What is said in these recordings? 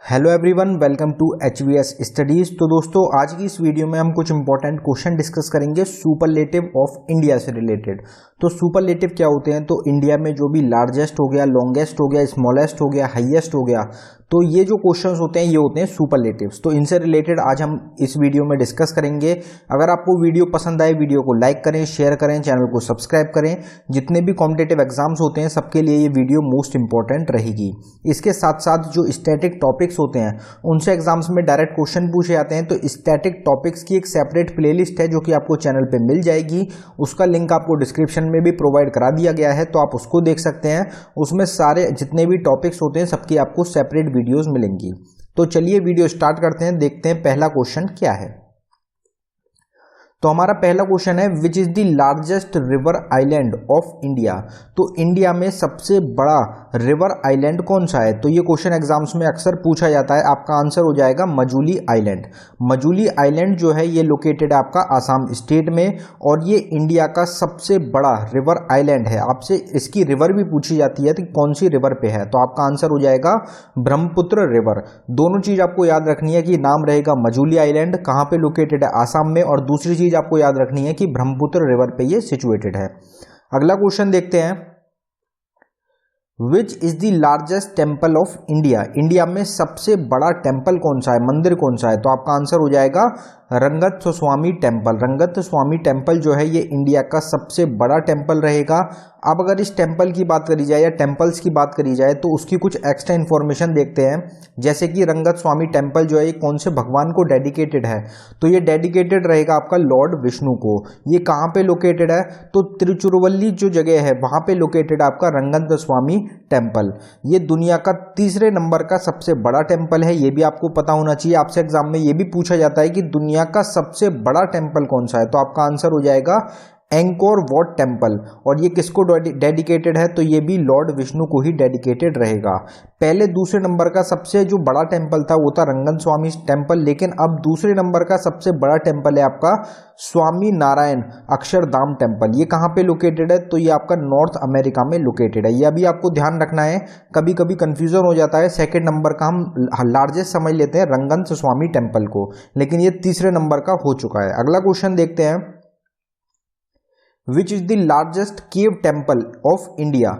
Hello everyone, welcome to HVS studies. तो दोस्तों, आज की इस वीडियो में हम कुछ इंपॉर्टेंट क्वेश्चन डिस्कस करेंगे सुपरलेटिव ऑफ इंडिया से रिलेटेड। तो सुपरलेटिव क्या होते हैं? तो इंडिया में जो भी लार्जेस्ट हो गया, लॉन्गेस्ट हो गया, स्मॉलेस्ट हो गया, हाईएस्ट हो गया, तो ये जो क्वेश्चंस होते हैं ये होते हैं सुपरलेटिव्स। तो इनसे रिलेटेड आज हम इस वीडियो में डिस्कस करेंगे। अगर आपको वीडियो पसंद आए, वीडियो को लाइक करें, शेयर करें, चैनल को सब्सक्राइब करें। जितने भी कॉम्पिटिटिव एग्जाम्स होते हैं सबके लिए ये वीडियो मोस्ट इंपॉर्टेंट रहेगी। इसके साथ साथ जो स्टैटिक टॉपिक्स होते हैं उनसे एग्जाम्स में डायरेक्ट क्वेश्चन पूछे जाते हैं। तो स्टैटिक टॉपिक्स की एक सेपरेट प्लेलिस्ट है जो कि आपको चैनल पे मिल जाएगी। उसका लिंक आपको डिस्क्रिप्शन में भी प्रोवाइड करा दिया गया है, तो आप उसको देख सकते हैं। उसमें सारे जितने भी टॉपिक्स होते हैं सबकी आपको सेपरेट वीडियोस मिलेंगी। तो चलिए वीडियो स्टार्ट करते हैं, देखते हैं पहला क्वेश्चन क्या है। तो हमारा पहला क्वेश्चन है, विच is the largest river island of India. तो इंडिया में सबसे बड़ा रिवर आइलैंड कौन सा है? तो ये क्वेश्चन एग्जाम्स में अक्सर पूछा जाता है। आपका आंसर हो जाएगा मजूली आइलैंड। मजूली आइलैंड जो है ये लोकेटेड है आपका आसाम स्टेट में, और ये इंडिया का सबसे बड़ा रिवर आइलैंड है। आपसे इसकी रिवर भी पूछी जाती है तो कौन सी रिवर पे है, तो आपका आंसर हो जाएगा ब्रह्मपुत्र रिवर। दोनों चीज आपको याद रखनी है कि नाम रहेगा मजूली आइलैंड, कहाँ पे लोकेटेड है, आसाम में, और दूसरी चीज आपको याद रखनी है कि ब्रह्मपुत्र रिवर पे ये सिचुएटेड है। अगला क्वेश्चन देखते हैं, which is the largest temple of India. India में सबसे बड़ा टेम्पल कौन सा है, मंदिर कौन सा है? तो आपका आंसर हो जाएगा रंगनाथ स्वामी टेम्पल। रंगनाथ स्वामी टेम्पल जो है ये इंडिया का सबसे बड़ा टेम्पल रहेगा। अब अगर इस टेम्पल की बात करी जाए या टेम्पल्स की बात करी जाए तो उसकी कुछ एक्स्ट्रा इन्फॉर्मेशन देखते हैं। जैसे कि रंगनाथ स्वामी टेम्पल जो है ये कौन से भगवान को डेडिकेटेड है? तो ये डेडिकेटेड रहेगा आपका लॉर्ड विष्णु को। ये कहाँ पे लोकेटेड है? तो तिरुचिरापल्ली जो जगह है वहां पे लोकेटेड आपका रंगनाथ स्वामी टेम्पल। ये दुनिया का तीसरे नंबर का सबसे बड़ा टेम्पल है, ये भी आपको पता होना चाहिए। आपसे एग्जाम में ये भी पूछा जाता है कि दुनिया का सबसे बड़ा टेम्पल कौन सा है, तो आपका आंसर हो जाएगा एंकोर वॉट टेम्पल। और ये किसको डेडिकेटेड है? तो ये भी लॉर्ड विष्णु को ही डेडिकेटेड रहेगा। पहले दूसरे नंबर का सबसे जो बड़ा टेम्पल था वो था रंगनाथ स्वामी टेम्पल, लेकिन अब दूसरे नंबर का सबसे बड़ा टेम्पल है आपका स्वामी नारायण अक्षरधाम टेम्पल। ये कहाँ पे लोकेटेड है? तो ये आपका नॉर्थ अमेरिका में लोकेटेड है। ये अभी आपको ध्यान रखना है, कभी कभी कंफ्यूजन हो जाता है। सेकेंड नंबर का हम लार्जेस्ट समझ लेते हैं रंगनाथ स्वामी टेम्पल को, लेकिन ये तीसरे नंबर का हो चुका है। अगला क्वेश्चन देखते हैं, which is the largest cave temple of India.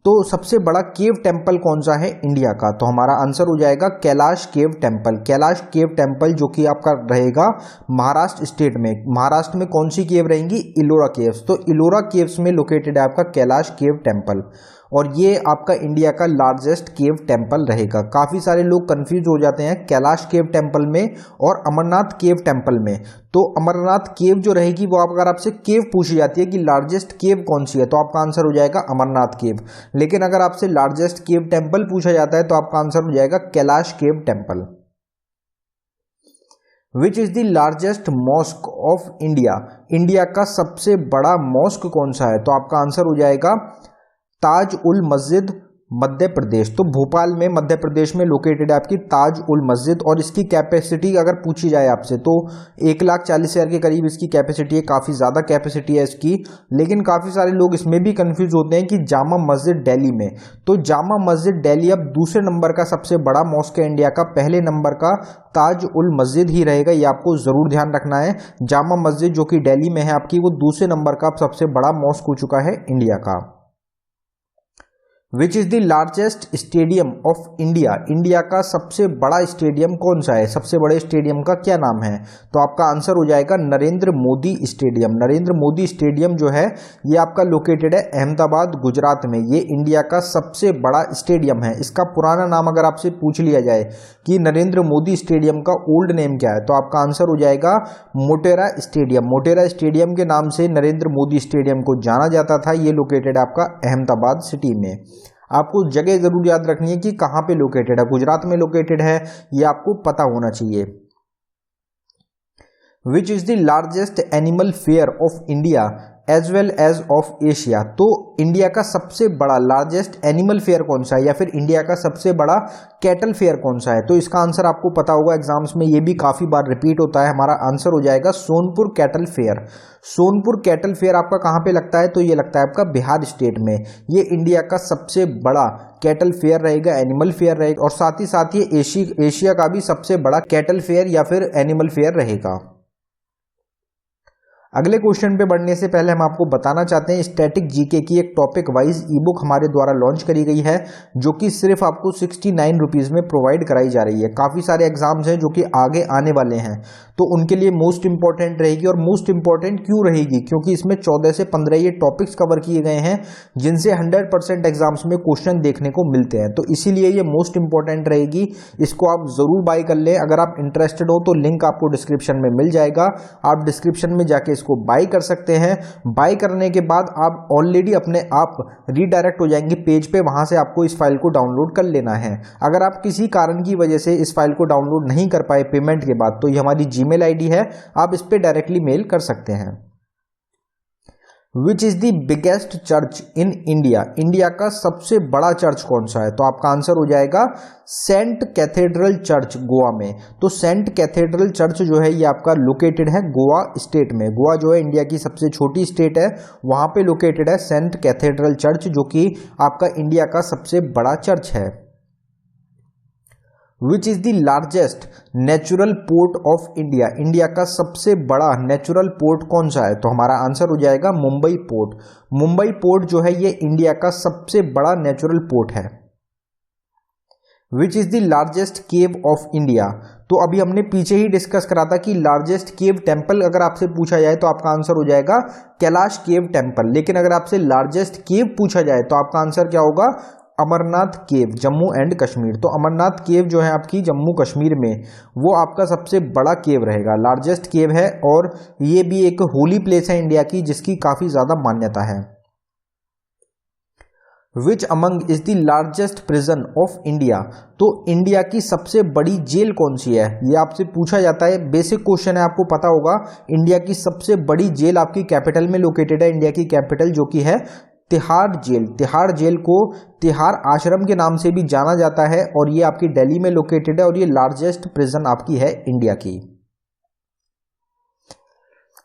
तो सबसे बड़ा केव टेम्पल कौन सा है इंडिया का? तो हमारा आंसर हो जाएगा Kailash cave temple. Kailash cave temple जो कि आपका रहेगा महाराष्ट्र स्टेट में। महाराष्ट्र में कौन सी केव रहेंगी? इलोरा केव्स। तो इलोरा केव्स में लोकेटेड है आपका कैलाश केव टेम्पल, और ये आपका इंडिया का लार्जेस्ट केव टेम्पल रहेगा। काफ़ी सारे लोग कंफ्यूज हो जाते हैं कैलाश केव टेम्पल में और अमरनाथ केव टेम्पल में। तो अमरनाथ केव जो रहेगी वो अगर आपसे केव पूछी जाती है कि लार्जेस्ट केव कौन सी है, तो आपका आंसर हो जाएगा अमरनाथ केव। लेकिन अगर आपसे लार्जेस्ट केव टेम्पल पूछा जाता है तो आपका आंसर हो जाएगा Kailash cave temple. Which is the largest mosque of India. India का सबसे बड़ा मॉस्क कौन सा है? तो आपका आंसर हो जाएगा ताज उल मस्जिद मध्य प्रदेश। तो भोपाल में मध्य प्रदेश में लोकेटेड है आपकी ताज उल मस्जिद, और इसकी कैपेसिटी अगर पूछी जाए आपसे तो 1,40,000 के करीब इसकी कैपेसिटी है। काफ़ी ज़्यादा कैपेसिटी है इसकी। लेकिन काफ़ी सारे लोग इसमें भी कंफ्यूज होते हैं कि जामा मस्जिद दिल्ली में। तो जामा मस्जिद दिल्ली अब दूसरे नंबर का सबसे बड़ा मॉस्क है इंडिया का। पहले नंबर का ताज उल मस्जिद ही रहेगा, ये आपको ज़रूर ध्यान रखना है। जामा मस्जिद जो कि दिल्ली में है आपकी, वो दूसरे नंबर का सबसे बड़ा मॉस्क हो चुका है इंडिया का। Which is the largest stadium of India. India का सबसे बड़ा स्टेडियम कौन सा है? सबसे बड़े स्टेडियम का क्या नाम है? तो आपका आंसर हो जाएगा नरेंद्र मोदी स्टेडियम। नरेंद्र मोदी स्टेडियम जो है ये आपका लोकेटेड है अहमदाबाद गुजरात में। ये इंडिया का सबसे बड़ा स्टेडियम है। इसका पुराना नाम अगर आपसे पूछ लिया जाए कि नरेंद्र मोदी स्टेडियम का ओल्ड नेम क्या है, तो आपका आंसर हो जाएगा मोटेरा स्टेडियम। मोटेरा स्टेडियम के नाम से नरेंद्र मोदी स्टेडियम को जाना जाता था। ये लोकेटेड है आपका अहमदाबाद सिटी में। आपको जगह जरूर याद रखनी है कि कहाँ पे लोकेटेड है। गुजरात में लोकेटेड है, ये आपको पता होना चाहिए। Which is the largest animal fair of India. As well as of Asia. तो इंडिया का सबसे बड़ा लार्जेस्ट एनिमल फेयर कौन सा है, या फिर इंडिया का सबसे बड़ा कैटल फेयर कौन सा है? तो इसका आंसर आपको पता होगा, एग्जाम्स में ये भी काफी बार रिपीट होता है। हमारा आंसर हो जाएगा Sonpur cattle fair. Sonpur cattle fair आपका कहाँ पे लगता है? तो ये लगता है आपका बिहार स्टेट में। ये इंडिया का सबसे बड़ा कैटल फेयर रहेगा, एनिमल फेयर रहेगा, और साथ ही ये एशिया का भी सबसे बड़ा कैटल फेयर या फिर एनिमल फेयर रहेगा। अगले क्वेश्चन पे बढ़ने से पहले हम आपको बताना चाहते हैं स्टैटिक जीके की एक टॉपिक वाइज ई बुक हमारे द्वारा लॉन्च करी गई है, जो कि सिर्फ आपको 69 रुपीज़ में प्रोवाइड कराई जा रही है। काफ़ी सारे एग्जाम्स हैं जो कि आगे आने वाले हैं, तो उनके लिए मोस्ट इंपॉर्टेंट रहेगी। और मोस्ट इंपॉर्टेंट क्यों रहेगी? क्योंकि इसमें 14 से 15 ये टॉपिक्स कवर किए गए हैं जिनसे 100% एग्जाम्स में क्वेश्चन देखने को मिलते हैं, तो इसीलिए ये मोस्ट इंपॉर्टेंट रहेगी। इसको आप ज़रूर बाय कर लें। अगर आप इंटरेस्टेड हो तो लिंक आपको डिस्क्रिप्शन में मिल जाएगा, आप डिस्क्रिप्शन में जाके इसको बाय कर सकते हैं। बाय करने के बाद आप ऑलरेडी अपने आप रीडायरेक्ट हो जाएंगे पेज पे, वहां से आपको इस फाइल को डाउनलोड कर लेना है। अगर आप किसी कारण की वजह से इस फाइल को डाउनलोड नहीं कर पाए पेमेंट के बाद, तो ये हमारी जीमेल आईडी है, आप इस पे डायरेक्टली मेल कर सकते हैं। Which is the biggest church in India? India का सबसे बड़ा चर्च कौन सा है? तो आपका आंसर हो जाएगा सेंट कैथेड्रल चर्च गोवा में। तो सेंट कैथेड्रल चर्च जो है ये आपका लोकेटेड है गोवा स्टेट में। गोवा जो है इंडिया की सबसे छोटी स्टेट है, वहां पे लोकेटेड है सेंट कैथेड्रल चर्च, जो कि आपका इंडिया का सबसे बड़ा चर्च है। विच is the largest natural port of India? India का सबसे बड़ा नेचुरल पोर्ट कौन सा है? तो हमारा आंसर हो जाएगा मुंबई पोर्ट। मुंबई पोर्ट जो है ये इंडिया का सबसे बड़ा नेचुरल पोर्ट है। विच is the largest cave of India? तो अभी हमने पीछे ही डिस्कस करा था कि लार्जेस्ट केव टेम्पल अगर आपसे पूछा जाए तो आपका आंसर हो जाएगा कैलाश केव टेम्पल। लेकिन अगर आपसे लार्जेस्ट केव पूछा जाए तो आपका आंसर क्या होगा? अमरनाथ केव, जम्मू एंड कश्मीर। तो अमरनाथ केव जो है आपकी जम्मू कश्मीर में, वो आपका सबसे बड़ा केव रहेगा, लार्जेस्ट केव है। और ये भी एक होली प्लेस है इंडिया की, जिसकी काफी ज्यादा मान्यता है। Which among is the largest prison of India? तो इंडिया की सबसे बड़ी जेल कौन सी है? ये आपसे पूछा जाता है, बेसिक क्वेश्चन है, आपको पता होगा। इंडिया की सबसे बड़ी जेल आपकी कैपिटल में लोकेटेड है, इंडिया की कैपिटल जो कि है तिहाड़ जेल। तिहाड़ जेल को तिहाड़ आश्रम के नाम से भी जाना जाता है, और ये आपकी दिल्ली में लोकेटेड है, और ये लार्जेस्ट प्रिजन आपकी है इंडिया की।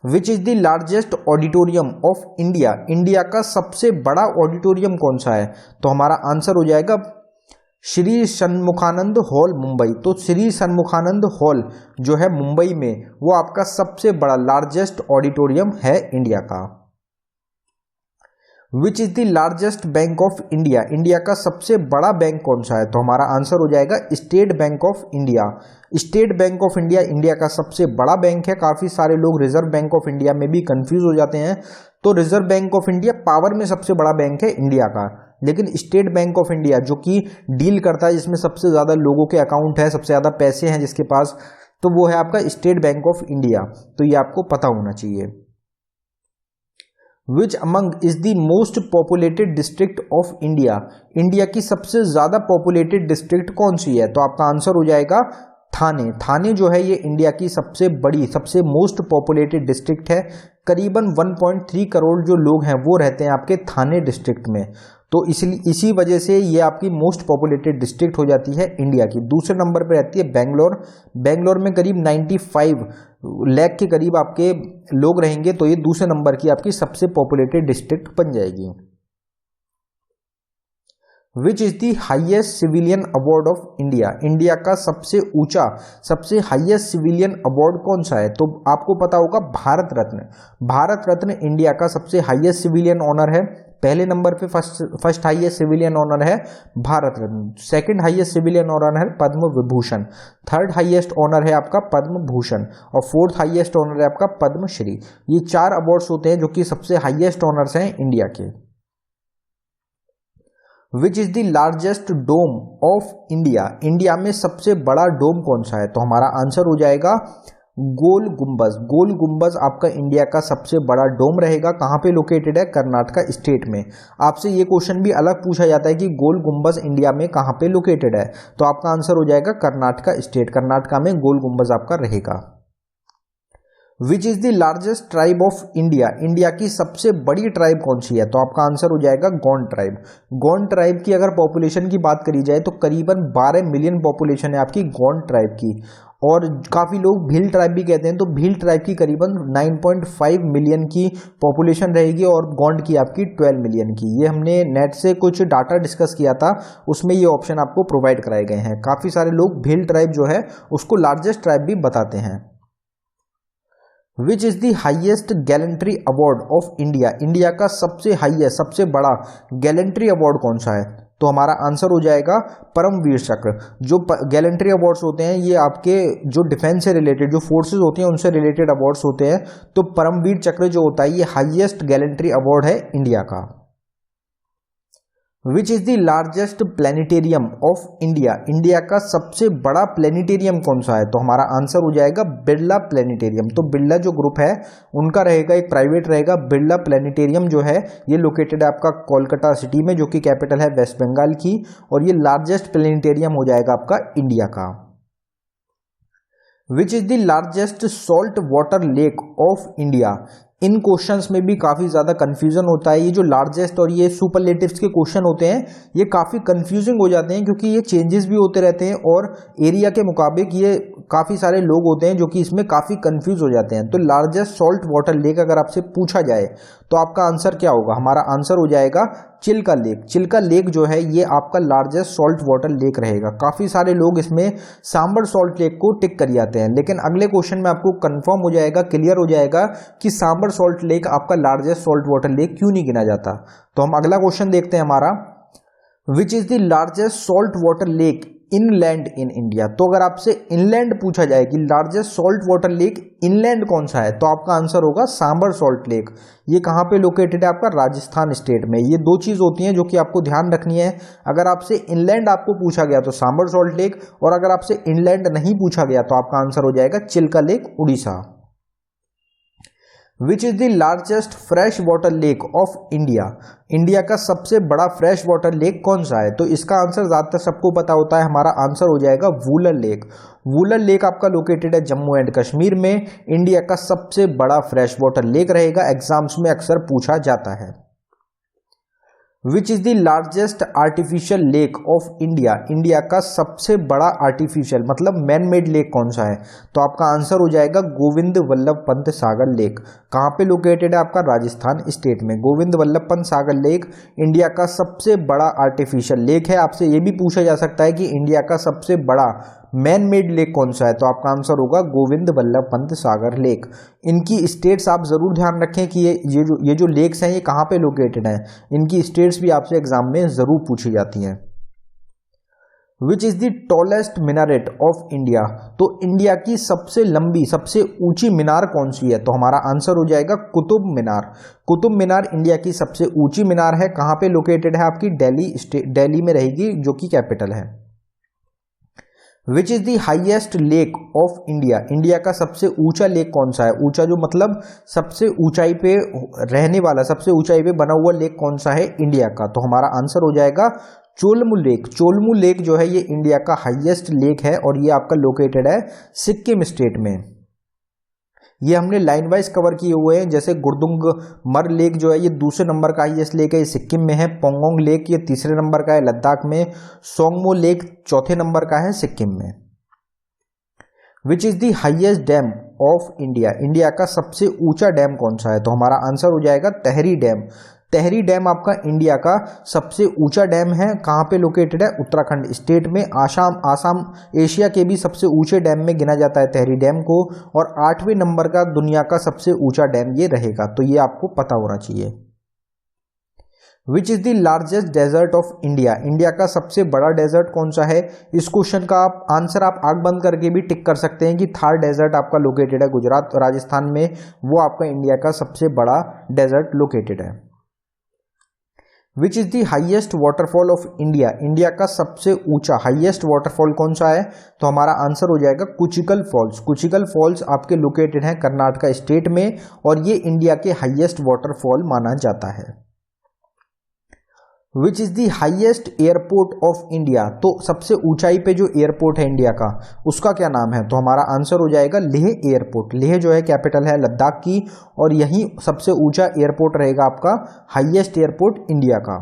विच is the largest auditorium of India? India का सबसे बड़ा ऑडिटोरियम कौन सा है? तो हमारा आंसर हो जाएगा श्री सन्मुखानंद हॉल मुंबई। तो श्री सन्मुखानंद हॉल जो है मुंबई में, वो आपका सबसे बड़ा लार्जेस्ट ऑडिटोरियम है इंडिया का। Which is the largest bank of India? India का सबसे बड़ा बैंक कौन सा है? तो हमारा आंसर हो जाएगा state bank of India. State bank of India India का सबसे बड़ा बैंक है। काफी सारे लोग रिजर्व बैंक ऑफ इंडिया में भी कंफ्यूज हो जाते हैं। तो reserve bank of India power में सबसे बड़ा बैंक है इंडिया का, लेकिन स्टेट बैंक ऑफ इंडिया जो कि डील करता है, जिसमें सबसे ज्यादा लोगों के अकाउंट है, सबसे ज्यादा पैसे हैं जिसके पास, तो वो है आपका स्टेट बैंक ऑफ इंडिया। तो ये आपको पता होना चाहिए। Which among is the most populated district of India? India की सबसे ज्यादा पॉपुलेटेड डिस्ट्रिक्ट कौन सी है? तो आपका आंसर हो जाएगा थाने। थाने जो है ये इंडिया की सबसे बड़ी, सबसे मोस्ट पॉपुलेटेड डिस्ट्रिक्ट है। करीबन 1.3 करोड़ जो लोग हैं वो रहते हैं आपके थाने डिस्ट्रिक्ट में। तो इसी वजह से ये आपकी मोस्ट पॉपुलेटेड डिस्ट्रिक्ट हो जाती है इंडिया की। दूसरे नंबर पर रहती है बेंगलोर। बेंगलोर में करीब 95 लाख के करीब आपके लोग रहेंगे, तो ये दूसरे नंबर की आपकी सबसे पॉपुलेटेड डिस्ट्रिक्ट बन जाएगी। विच is the highest civilian award of India? India का सबसे ऊंचा, सबसे हाइएस्ट सिविलियन अवार्ड कौन सा है? तो आपको पता होगा भारत रत्न। भारत रत्न इंडिया का सबसे हाइएस्ट सिविलियन ऑनर है। पहले नंबर पे फर्स्ट हाईएस्ट सिविलियन ऑनर है Bharat Ratna, second highest civilian honour है Padma Vibhushan, third highest honour है आपका पद्म भूषण, और फोर्थ हाईएस्ट ऑनर है आपका पद्म श्री। ये 4 अवार्ड्स होते हैं जो कि सबसे हाईएस्ट ऑनर्स हैं इंडिया के। Which is the largest dome of India? India में सबसे बड़ा डोम कौन सा है? तो हमारा आंसर हो जाएगा गोल गुंबज। गोल गुंबज आपका इंडिया का सबसे बड़ा डोम रहेगा। कहाँ पे लोकेटेड है? कर्नाटका स्टेट में। आपसे ये क्वेश्चन भी अलग पूछा जाता है कि गोल गुंबज इंडिया में कहाँ पे लोकेटेड है, तो आपका आंसर हो जाएगा कर्नाटका स्टेट। कर्नाटका में गोल गुंबज आपका रहेगा। विच is the largest tribe of India, India की सबसे बड़ी ट्राइब कौन सी है? तो आपका आंसर हो जाएगा गोंड ट्राइब। गोंड ट्राइब की अगर पॉपुलेशन की बात करी जाए तो करीबन 12 मिलियन पॉपुलेशन है आपकी गोंड ट्राइब की, और काफ़ी लोग भील ट्राइब भी कहते हैं। तो भील ट्राइब की करीबन 9.5 मिलियन की पॉपुलेशन रहेगी और गोंड की आपकी 12 मिलियन की। ये हमने नेट से कुछ डाटा डिस्कस किया था, उसमें ये ऑप्शन आपको प्रोवाइड कराए गए हैं। काफ़ी सारे लोग भील ट्राइब जो है उसको लार्जेस्ट ट्राइब भी बताते हैं। Which is the highest gallantry award of India, India का सबसे हाईएस्ट सबसे बड़ा गैलेंट्री अवार्ड कौन सा है? तो हमारा आंसर हो जाएगा परमवीर चक्र। जो गैलेंट्री अवार्ड्स होते हैं ये आपके जो डिफेंस से रिलेटेड जो फोर्सेस होती हैं उनसे रिलेटेड अवार्ड्स होते हैं। तो परमवीर चक्र जो होता है ये हाईएस्ट गैलेंट्री अवार्ड है इंडिया का। Which is the largest planetarium of India, India का सबसे बड़ा प्लेनेटेरियम कौन सा है? तो हमारा आंसर हो जाएगा बिरला प्लेनेटेरियम। तो बिरला जो ग्रुप है उनका रहेगा, एक प्राइवेट रहेगा। बिरला प्लेनेटेरियम जो है ये लोकेटेड है आपका कोलकाता सिटी में, जो कि कैपिटल है वेस्ट बंगाल की, और ये लार्जेस्ट प्लेनेटेरियम हो जाएगा आपका इंडिया का। Which is the largest salt water lake of India, in questions में भी काफ़ी ज़्यादा कंफ्यूजन होता है। ये जो लार्जेस्ट और ये सुपरलेटिव्स के क्वेश्चन होते हैं ये काफ़ी कंफ्यूजिंग हो जाते हैं, क्योंकि ये चेंजेस भी होते रहते हैं और एरिया के मुताबिक ये काफ़ी सारे लोग होते हैं जो कि इसमें काफ़ी कंफ्यूज हो जाते हैं। तो लार्जेस्ट सॉल्ट वाटर लेक अगर आपसे पूछा जाए तो आपका आंसर क्या होगा? हमारा आंसर हो जाएगा चिल्का लेक। चिल्का लेक जो है ये आपका लार्जेस्ट सॉल्ट वाटर लेक रहेगा। काफ़ी सारे लोग इसमें सांबर सॉल्ट लेक को टिक कर जाते हैं, लेकिन अगले क्वेश्चन में आपको कंफर्म हो जाएगा, क्लियर हो जाएगा कि सांबर सॉल्ट लेक आपका लार्जेस्ट सॉल्ट वाटर लेक क्यों नहीं गिना जाता। तो हम अगला क्वेश्चन देखते हैं हमारा, विच is the largest salt water lake inland in India. तो अगर आपसे इनलैंड पूछा जाए कि largest salt water lake inland कौन सा है, तो आपका आंसर होगा सांबर सॉल्ट लेक। ये कहाँ पे लोकेटेड है? आपका राजस्थान स्टेट में। ये दो चीज़ होती हैं जो कि आपको ध्यान रखनी है। अगर आपसे इनलैंड आपको पूछा गया तो सांबर सॉल्ट लेक, और अगर आपसे इनलैंड नहीं पूछा गया तो आपका आंसर हो जाएगा Chilka lake Orissa. Which is the largest fresh water lake of India, India का सबसे बड़ा फ्रेश वाटर लेक कौन सा है? तो इसका आंसर ज़्यादातर सबको पता होता है, हमारा आंसर हो जाएगा वुलर लेक। वुलर लेक आपका लोकेटेड है जम्मू एंड कश्मीर में। इंडिया का सबसे बड़ा फ्रेश वाटर लेक रहेगा, एग्जाम्स में अक्सर पूछा जाता है। विच is the largest artificial lake of India, India का सबसे बड़ा आर्टिफिशियल मतलब मैन मेड लेक कौन सा है? तो आपका आंसर हो जाएगा गोविंद वल्लभ पंत सागर लेक। कहाँ पे लोकेटेड है? आपका राजस्थान स्टेट में। गोविंद वल्लभ पंत सागर लेक इंडिया का सबसे बड़ा आर्टिफिशियल लेक है। आपसे ये भी पूछा जा सकता है कि इंडिया का सबसे बड़ा मैन मेड लेक कौन सा है? तो आपका आंसर होगा गोविंद वल्लभ पंत सागर लेक। इनकी स्टेट्स आप जरूर ध्यान रखें कि ये जो लेक्स हैं ये कहाँ पे लोकेटेड हैं। इनकी स्टेट्स भी आपसे एग्जाम में जरूर पूछी जाती हैं। Which is the tallest minaret of India, तो इंडिया की सबसे लंबी सबसे ऊंची मीनार कौन सी है? तो हमारा आंसर हो जाएगा कुतुब मीनार। कुतुब मीनार इंडिया की सबसे ऊंची मीनार है। कहाँ पे लोकेटेड है? आपकी दिल्ली में रहेगी, जो कि कैपिटल है। विच is the highest lake of India, India का सबसे ऊंचा लेक कौन सा है? ऊंचा जो मतलब सबसे ऊंचाई पे रहने वाला, सबसे ऊंचाई पे बना हुआ लेक कौन सा है इंडिया का? तो हमारा आंसर हो जाएगा चोलमू लेक। चोलमू लेक जो है ये इंडिया का हाईएस्ट लेक है और ये आपका लोकेटेड है सिक्किम स्टेट में। ये हमने लाइन वाइज कवर किए हुए हैं, जैसे गुरदुंग मर लेक जो है ये दूसरे नंबर का हाईएस्ट लेक है, ये सिक्किम में है। पोंगोंग लेक ये तीसरे नंबर का है लद्दाख में। सोंगमो लेक चौथे नंबर का है सिक्किम में। Which is the highest dam of India, India का सबसे ऊंचा डैम कौन सा है? तो हमारा आंसर हो जाएगा तहरी डैम। तहरी डैम आपका इंडिया का सबसे ऊंचा डैम है। कहाँ पे लोकेटेड है? उत्तराखंड स्टेट में। आसाम एशिया के भी सबसे ऊंचे डैम में गिना जाता है तहरी डैम को, और 8वें नंबर का दुनिया का सबसे ऊंचा डैम ये रहेगा, तो ये आपको पता होना चाहिए। Which is the largest desert of India, India का सबसे बड़ा डेजर्ट कौन सा है? इस क्वेश्चन का आप आंसर आप आंख बंद करके भी टिक कर सकते हैं कि थार डेजर्ट आपका लोकेटेड है गुजरात राजस्थान में, वो आपका इंडिया का सबसे बड़ा डेजर्ट लोकेटेड है। विच is the highest waterfall of India, India का सबसे ऊंचा हाइएस्ट वाटरफॉल कौन सा है? तो हमारा आंसर हो जाएगा कुचिकल फॉल्स। कुचिकल फॉल्स आपके लोकेटेड है कर्नाटका स्टेट में, और ये इंडिया के हाइएस्ट वाटरफॉल माना जाता है। विच is the highest airport of India, तो सबसे ऊंचाई पे जो एयरपोर्ट है इंडिया का उसका क्या नाम है? तो हमारा आंसर हो जाएगा लेह एयरपोर्ट। लेह जो है कैपिटल है लद्दाख की, और यही सबसे ऊंचा एयरपोर्ट रहेगा आपका, हाईएस्ट एयरपोर्ट इंडिया का।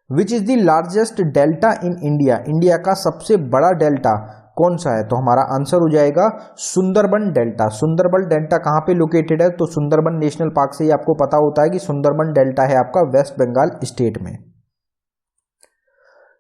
Which is the largest delta in India, India का सबसे बड़ा डेल्टा कौन सा है? तो हमारा आंसर हो जाएगा सुंदरबन डेल्टा। सुंदरबन डेल्टा कहाँ पे लोकेटेड है? तो सुंदरबन नेशनल पार्क से ही आपको पता होता है कि सुंदरबन डेल्टा है आपका वेस्ट बंगाल स्टेट में।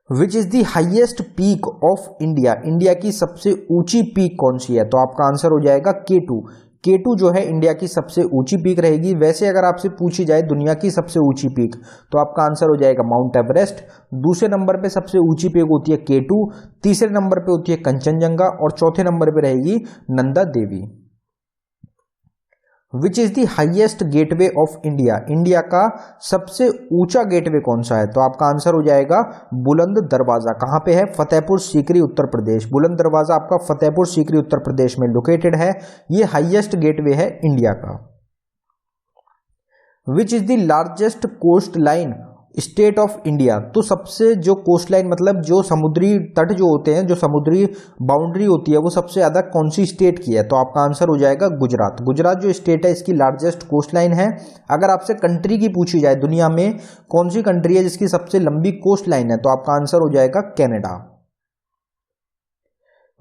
Which is the highest peak of India, India की सबसे ऊंची पीक कौन सी है? तो आपका आंसर हो जाएगा K2। K2 जो है इंडिया की सबसे ऊंची पीक रहेगी। वैसे अगर आपसे पूछी जाए दुनिया की सबसे ऊंची पीक, तो आपका आंसर हो जाएगा माउंट एवरेस्ट। दूसरे नंबर पे सबसे ऊंची पीक होती है K2, तीसरे नंबर पे होती है कंचनजंगा, और चौथे नंबर पे रहेगी Nanda Devi. Which is the highest gateway of India, India का सबसे ऊंचा गेटवे कौन सा है? तो आपका आंसर हो जाएगा बुलंद दरवाजा। कहां पे है? फतेहपुर सीकरी उत्तर प्रदेश। बुलंद दरवाजा आपका फतेहपुर सीकरी उत्तर प्रदेश में लोकेटेड है। ये हाईएस्ट गेटवे है इंडिया का। Which is the largest coastline state of India, तो सबसे जो कोस्ट लाइन मतलब जो समुद्री तट जो होते हैं, जो समुद्री बाउंड्री होती है, वो सबसे ज्यादा कौन सी स्टेट की है? तो आपका आंसर हो जाएगा गुजरात। गुजरात जो स्टेट है इसकी लार्जेस्ट कोस्ट लाइन है। अगर आपसे कंट्री की पूछी जाए दुनिया में कौन सी कंट्री है जिसकी सबसे लंबी कोस्ट लाइन है, तो आपका आंसर हो जाएगा Canada.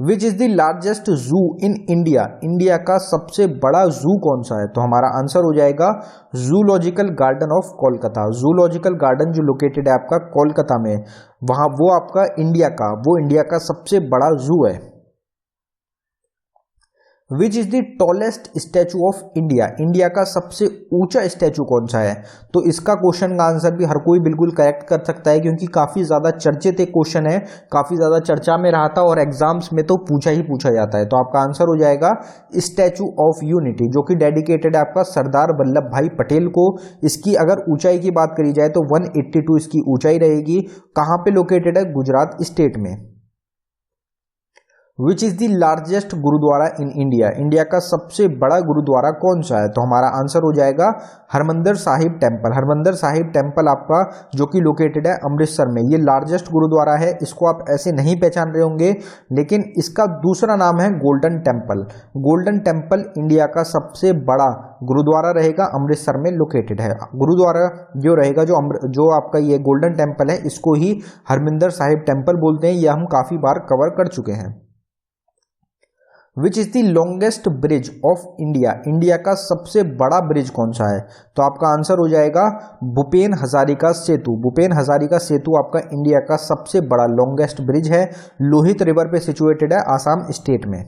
Which is the largest जू इन इंडिया, इंडिया का सबसे बड़ा जू कौन सा है? तो हमारा आंसर हो जाएगा zoological garden of Kolkata. Zoological garden जो लोकेटेड है आपका कोलकाता में, वहां वो आपका इंडिया का सबसे बड़ा जू है। विच is the tallest statue of India, India का सबसे ऊंचा स्टैचू कौन सा है? तो इसका क्वेश्चन का आंसर भी हर कोई बिल्कुल करेक्ट कर सकता है, क्योंकि काफी ज्यादा चर्चित एक क्वेश्चन है, काफी ज्यादा चर्चा में रहा था और एग्जाम्स में तो पूछा ही पूछा जाता है। तो आपका आंसर हो जाएगा स्टैचू ऑफ यूनिटी, जो कि डेडिकेटेड है आपका सरदार वल्लभ भाई पटेल को। इसकी अगर ऊंचाई की बात करी जाए तो 182 इसकी ऊंचाई रहेगी। कहां पे लोकेटेड है? गुजरात स्टेट में। Which is the largest gurdwara in India, India का सबसे बड़ा गुरुद्वारा कौन सा है? तो हमारा आंसर हो जाएगा हरमंदिर साहिब टेम्पल। हरमंदिर साहिब टेम्पल आपका जो कि लोकेटेड है अमृतसर में, ये लार्जेस्ट गुरुद्वारा है। इसको आप ऐसे नहीं पहचान रहे होंगे, लेकिन इसका दूसरा नाम है golden temple. Golden temple India का सबसे बड़ा गुरुद्वारा रहेगा, अमृतसर में लोकेटेड है। गुरुद्वारा जो रहेगा जो आपका ये गोल्डन टेम्पल है, इसको ही हरमंदिर साहिब टेम्पल बोलते हैं। यह हम काफी बार कवर कर चुके हैं। Which is the longest bridge of India, India का सबसे बड़ा ब्रिज कौन सा है? तो आपका आंसर हो जाएगा भूपेन हजारिका सेतु। भूपेन हजारिका सेतु आपका इंडिया का सबसे बड़ा लॉन्गेस्ट ब्रिज है, लोहित रिवर पे सिचुएटेड है आसाम स्टेट में।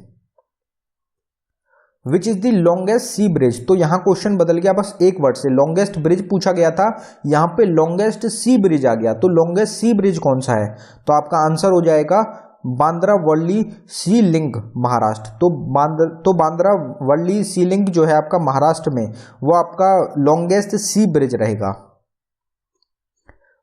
Which is the longest sea bridge, तो यहां क्वेश्चन बदल गया, बस एक वर्ड से लॉन्गेस्ट ब्रिज पूछा गया था, यहां पे लॉन्गेस्ट सी ब्रिज आ गया। तो लॉन्गेस्ट सी ब्रिज कौन सा है? तो आपका आंसर हो जाएगा बांद्रा वर्ली सी लिंक महाराष्ट्र। तो बांद्रा वर्ली सी लिंक जो है आपका महाराष्ट्र में, वो आपका लॉन्गेस्ट सी ब्रिज रहेगा।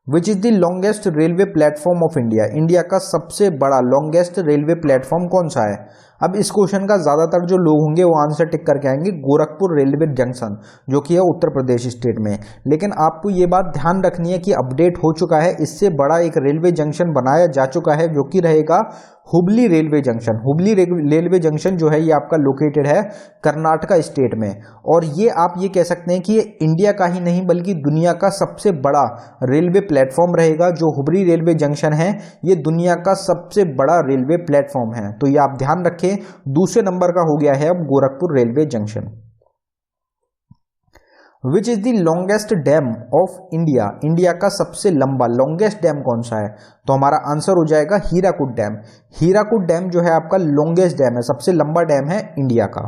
विच is the longest railway platform of India, India का सबसे बड़ा लॉन्गेस्ट रेलवे प्लेटफॉर्म कौन सा है? अब इस क्वेश्चन का ज्यादातर जो लोग होंगे वो आंसर टिक करके आएंगे गोरखपुर रेलवे जंक्शन, जो कि है उत्तर प्रदेश स्टेट में। लेकिन आपको ये बात ध्यान रखनी है कि अपडेट हो चुका है, इससे बड़ा एक रेलवे जंक्शन बनाया जा चुका है, जो कि रहेगा Hubli railway junction. Hubli railway junction जो है ये आपका लोकेटेड है कर्नाटका स्टेट में, और ये आप ये कह सकते हैं कि ये इंडिया का ही नहीं बल्कि दुनिया का सबसे बड़ा रेलवे प्लेटफॉर्म रहेगा। जो हुबली रेलवे जंक्शन है ये दुनिया का सबसे बड़ा रेलवे प्लेटफॉर्म है, तो ये आप ध्यान रखें। दूसरे नंबर का हो गया है अब Gorakhpur railway junction. Which is the longest dam of India, India का सबसे लंबा लॉन्गेस्ट डैम कौन सा है? तो हमारा आंसर हो जाएगा हीराकुड डैम। हीराकुड डैम जो है आपका लॉन्गेस्ट डैम है, सबसे लंबा डैम है इंडिया का।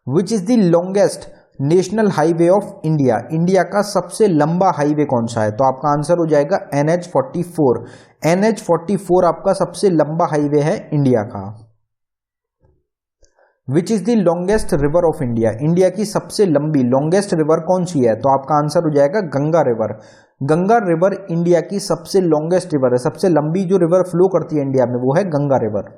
Which is the longest national highway of India, India का सबसे लंबा हाईवे कौन सा है? तो आपका आंसर हो जाएगा NH44। NH44 आपका सबसे लंबा हाईवे है इंडिया का। Which is the longest river of India, India की सबसे लंबी लॉन्गेस्ट रिवर कौन सी है? तो आपका आंसर हो जाएगा Ganga river. Ganga river India की सबसे लॉन्गेस्ट रिवर है, सबसे लंबी जो रिवर फ्लो करती है इंडिया में वो है Ganga river.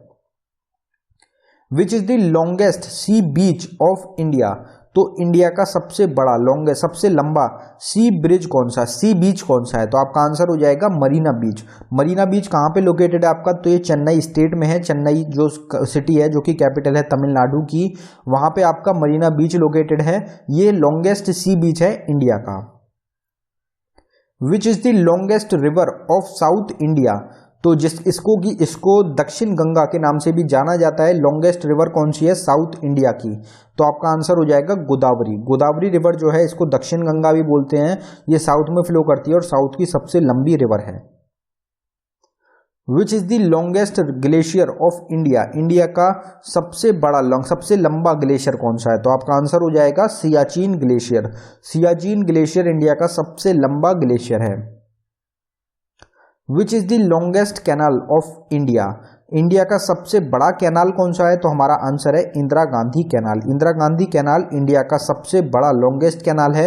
Which is the longest sea beach of India, तो इंडिया का सबसे बड़ा लॉन्गेस्ट सबसे लंबा सी ब्रिज कौन सा, सी बीच कौन सा है? तो आपका आंसर हो जाएगा मरीना बीच। मरीना बीच कहाँ पे लोकेटेड है आपका? तो ये चेन्नई स्टेट में है। चेन्नई जो सिटी है जो कि कैपिटल है तमिलनाडु की, वहां पे आपका मरीना बीच लोकेटेड है। ये लॉन्गेस्ट सी बीच है इंडिया का। Which is the longest river of south India? तो इसको दक्षिण गंगा के नाम से भी जाना जाता है। लॉन्गेस्ट रिवर कौन सी है साउथ इंडिया की? तो आपका आंसर हो जाएगा गोदावरी। गोदावरी रिवर जो है इसको दक्षिण गंगा भी बोलते हैं। ये साउथ में फ्लो करती है और साउथ की सबसे लंबी रिवर है। विच is the longest glacier of India? India का सबसे लंबा ग्लेशियर कौन सा है? तो आपका आंसर हो जाएगा Siachen glacier. Siachen glacier India का सबसे लंबा ग्लेशियर है। विच is the longest canal of India? India का सबसे बड़ा कैनाल कौन सा है? तो हमारा आंसर है Indira Gandhi canal. Indira Gandhi canal India का सबसे बड़ा लॉन्गेस्ट कैनाल है।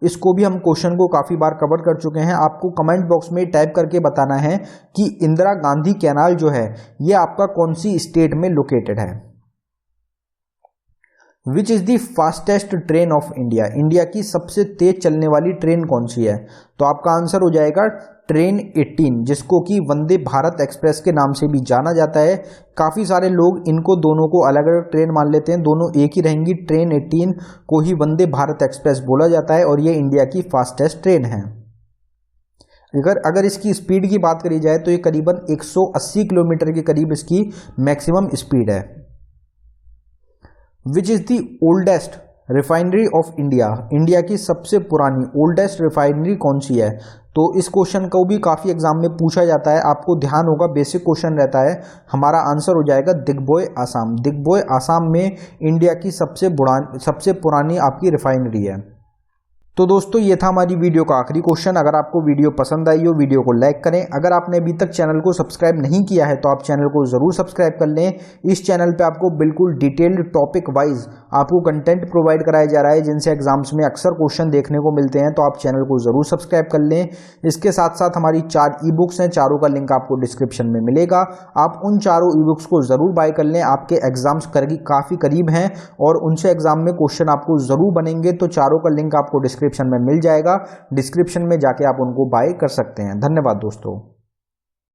इसको भी हम क्वेश्चन को काफी बार कवर कर चुके हैं। आपको कमेंट बॉक्स में टाइप करके बताना है कि इंदिरा गांधी कैनाल जो है ये आपका कौन सी स्टेट में लोकेटेड है। विच is the fastest train of India? India की सबसे तेज चलने वाली ट्रेन कौन सी है? तो आपका आंसर हो जाएगा ट्रेन 18, जिसको कि वंदे भारत एक्सप्रेस के नाम से भी जाना जाता है। काफ़ी सारे लोग इनको दोनों को अलग अलग ट्रेन मान लेते हैं, दोनों एक ही रहेंगी। ट्रेन 18 को ही वंदे भारत एक्सप्रेस बोला जाता है और ये इंडिया की फास्टेस्ट ट्रेन है। अगर इसकी स्पीड की बात करी जाए तो ये करीबन 180 किलोमीटर के करीब इसकी मैक्सिमम स्पीड है। विच is the oldest refinery of India? India की सबसे पुरानी ओल्डेस्ट रिफाइनरी कौन सी है? तो इस क्वेश्चन को भी काफ़ी एग्जाम में पूछा जाता है। आपको ध्यान होगा, बेसिक क्वेश्चन रहता है। हमारा आंसर हो जाएगा दिग्बोय आसाम। दिग्बोय आसाम में इंडिया की सबसे पुरानी आपकी रिफाइनरी है। तो दोस्तों ये था हमारी वीडियो का आखिरी क्वेश्चन। अगर आपको वीडियो पसंद आई हो वीडियो को लाइक करें। अगर आपने अभी तक चैनल को सब्सक्राइब नहीं किया है तो आप चैनल को ज़रूर सब्सक्राइब कर लें। इस चैनल पे आपको बिल्कुल डिटेल्ड टॉपिक वाइज आपको कंटेंट प्रोवाइड कराया जा रहा है, जिनसे एग्जाम्स में अक्सर क्वेश्चन देखने को मिलते हैं। तो आप चैनल को ज़रूर सब्सक्राइब कर लें। इसके साथ साथ हमारी 4 ई बुक्स हैं, चारों का लिंक आपको डिस्क्रिप्शन में मिलेगा। आप उन चारों ई बुक्स को ज़रूर बाय कर लें। आपके एग्जाम्स काफ़ी करीब हैं और उनसे एग्जाम में क्वेश्चन आपको ज़रूर बनेंगे। तो चारों का लिंक आपको डिस्क्रिप्शन में मिल जाएगा। डिस्क्रिप्शन में जाके आप उनको बाय कर सकते हैं। धन्यवाद दोस्तों।